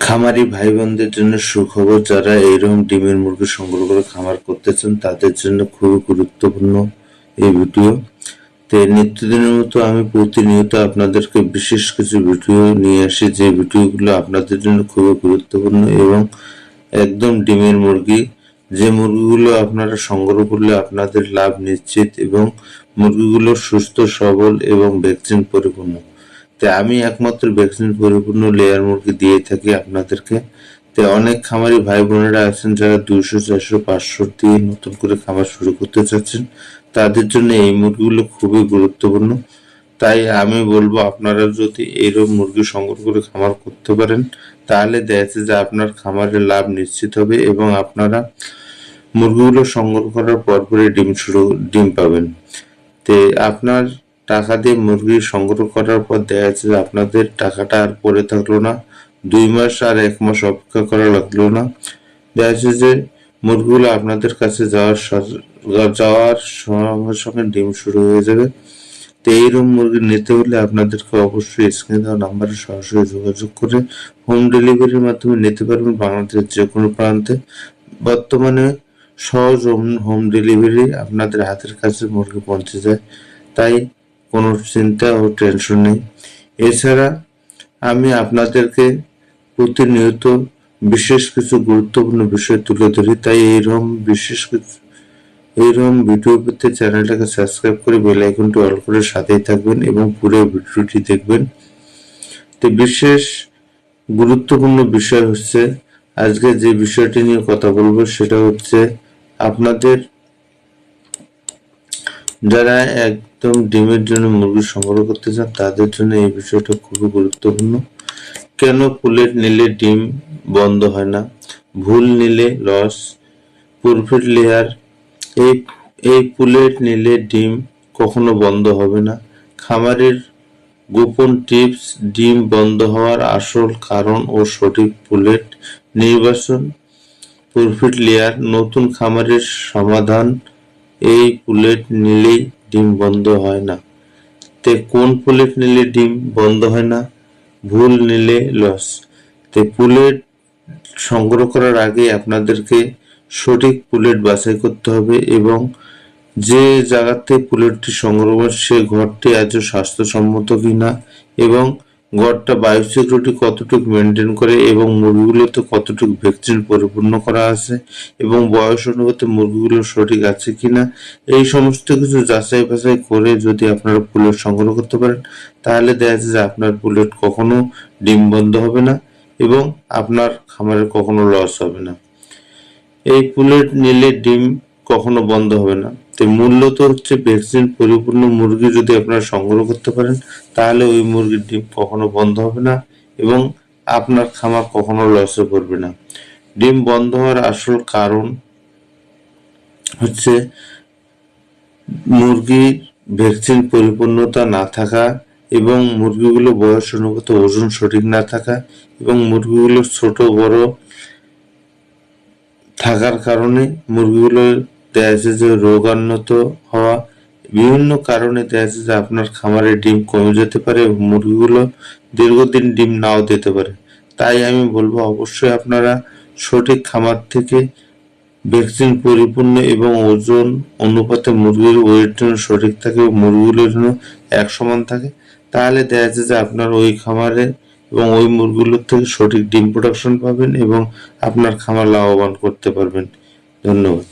খামারি ভাই বোনদের জন্য সুখবর, যারা এইরকম ডিমের মুরগি সংগ্রহ করে খামার করতেছেন তাদের জন্য খুবই গুরুত্বপূর্ণ এই ভিডিও। তো নিত্যদিনের মতো আমি প্রতিনিয়ত আপনাদেরকে বিশেষ কিছু ভিডিও নিয়ে আসি, যে ভিডিওগুলো আপনাদের জন্য খুবই গুরুত্বপূর্ণ এবং একদম ডিমের মুরগি, যে মুরগিগুলো আপনারা সংগ্রহ করলে আপনাদের লাভ নিশ্চিত এবং মুরগিগুলো সুস্থ সবল এবং ভ্যাকসিন পরিপূর্ণ। তাই আমি একমাত্র ভ্যাকসিন পরিপূর্ণ লেয়ার মুরগি দিয়ে থাকি আপনাদেরকে। তাই অনেক খামারি ভাই বোনেরা আছেন যারা 200, 400, 500 দিয়ে নতুন করে খামার শুরু করতে চাচ্ছেন, তাদের জন্য এই মুরগিগুলো খুবই গুরুত্বপূর্ণ। তাই আমি বলবো, আপনারা যদি এইরকম মুরগি সংগ্রহ করে খামার করতে পারেন তাহলে দেখা যাচ্ছে যে আপনার খামারের লাভ নিশ্চিত হবে এবং আপনারা মুরগিগুলো সংগ্রহ করার পরপরই ডিম পাবেন। তে আপনার টাকা দিয়ে মুরগি সংগ্রহ করার পর দেখা যাচ্ছে যে আপনাদের টাকাটা আর পড়ে থাকলো না, 2 মাস আর 1 মাস অপেক্ষা করা লাগলো না। দেখা যাচ্ছে যে মুরগিগুলো আপনাদের কাছে যাওয়ার সঙ্গে সঙ্গে ডিম শুরু হয়ে যাবে। তো এইরকম মুরগি নিতে হলে আপনাদেরকে অবশ্যই স্ক্রিনে দেওয়া নাম্বারে সরাসরি যোগাযোগ করে হোম ডেলিভারির মাধ্যমে নিতে পারবেন বাংলাদেশের যে কোনো প্রান্তে। বর্তমানে সহজ হোম ডেলিভারি আপনাদের হাতের কাছে মুরগি পৌঁছে যায়, তাই কোনো চিন্তা ও টেনশন নেই। এছাড়া আমি আপনাদেরকে প্রতিনিয়ত বিশেষ কিছু গুরুত্বপূর্ণ বিষয় তুলে ধরি, তাই এইরকম ভিডিও পেতে চ্যানেলটাকে সাবস্ক্রাইব করে বেল আইকনটি অল করে সাথেই থাকবেন এবং পুরো ভিডিওটি দেখবেন। তো বিশেষ গুরুত্বপূর্ণ বিষয় হচ্ছে, আজকে যে বিষয়টি নিয়ে কথা বলবো সেটা হচ্ছে, আপনাদের যারা একদম ডিমের জন্য মুরগি সংগ্রহ করতে চান তাদের জন্য এই বিষয়টা খুবই গুরুত্বপূর্ণ। কেন পুলেট নিলে ডিম বন্ধ হয় না, ভুল নিলে লস, প্রফিট লেয়ার, এই পুলেট নিলে ডিম কখনো বন্ধ হবে না, খামারের গোপন টিপস, ডিম বন্ধ হওয়ার আসল কারণ ও সঠিক পুলেট নির্বাচন, প্রফিট লেয়ার, নতুন খামারের সমাধান। এই পুলেট নিলেই ডিম বন্ধ হয় না। তে কোন পুলেট নিলে ডিম বন্ধ হয় না, ভুল নিলে লস। তে পুলেট সংগ্রহ করার আগে আপনাদেরকে সঠিক পুলেট বাছাই করতে হবে এবং যে জায়গাতে পুলেটটি সংগ্রহ সে ঘরটি আজও স্বাস্থ্যসম্মত কিনা এবং ঘরটা বায়ু সিকিউরিটি কতটুকু মেনটেন করে এবং মুরগিগুলোতে কতটুকু ভ্যাকসিন পরিপূর্ণ করা আছে এবং বয়স অনুপাতে মুরগিগুলো সঠিক আছে কিনা, এই সমস্ত কিছু যাচাই বাছাই করে যদি আপনারা পুলেট সংগ্রহ করতে পারেন তাহলে দেখা যাচ্ছে যে আপনার পুলেট কখনো ডিম বন্ধ হবে না এবং আপনার খামারের কখনো লস হবে না। এই পুলেট নিলে ডিম কখনো বন্ধ হবে না। তো মূলত হচ্ছে ভ্যাকসিন পরিপূর্ণ মুরগি যদি আপনারা সংগ্রহ করতে পারেন তাহলে ওই মুরগির ডিম কখনো বন্ধ হবে না এবং আপনার খামার কখনো লসে পড়বে না। ডিম বন্ধ হওয়ার আসল কারণ হচ্ছে মুরগির ভ্যাকসিন পরিপূর্ণতা না থাকা এবং মুরগিগুলো বয়স অনুপাতে ওজন সঠিক না থাকা এবং মুরগিগুলো ছোট বড় থাকার কারণে মুরগিগুলো দেখা যাচ্ছে যে রোগান্বিত হওয়া, বিভিন্ন কারণে দেখা যাচ্ছে যে আপনার খামারে ডিম কমে যেতে পারে এবং মুরগিগুলো দীর্ঘদিন ডিম নাও দিতে পারে। তাই আমি বলবো অবশ্যই আপনারা সঠিক খামার থেকে ভ্যাকসিন পরিপূর্ণ এবং ওজন অনুপাতে মুরগির ওয়েট যেন সঠিক থাকে এবং মুরগিগুলোর জন্য এক সমান থাকে, তাহলে দেখা যাচ্ছে যে আপনার ওই খামারে এবং ওই মুরগিগুলোর থেকে সঠিক ডিম প্রোডাকশন পাবেন এবং আপনার খামার লাভবান করতে পারবেন। ধন্যবাদ।